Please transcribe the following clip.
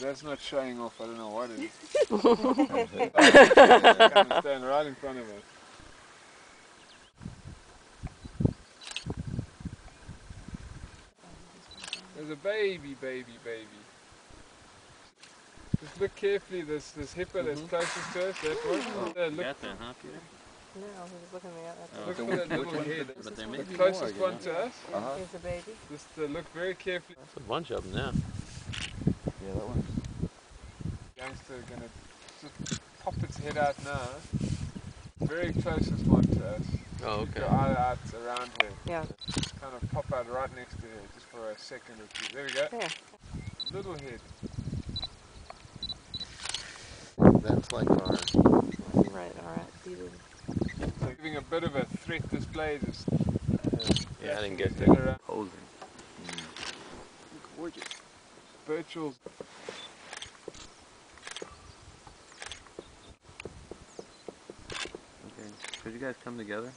That's not showing off, I don't know what it is. It's kind of standing right in front of us. There's a baby. Just look carefully, this hippo that's closest to us, that one. Look, Got that, huh, Peter? No, he was looking at that. look for that little head. But there may The be closest more, one to us. Here's a baby. Just look very carefully. That's a bunch of them now. Yeah, that one. Youngster gonna just pop its head out now. Very closest one to us. Oh, Keep okay. your eye out around her. Yeah. Just kind of pop out right next to her, just for a second or two. There we go. There. Little head. That's like ours. Right, alright. Seated. So giving a bit of a threat display. Just Yeah, I didn't get head that. around. Posing. Gorgeous. Birchall's. Okay. Could you guys come together?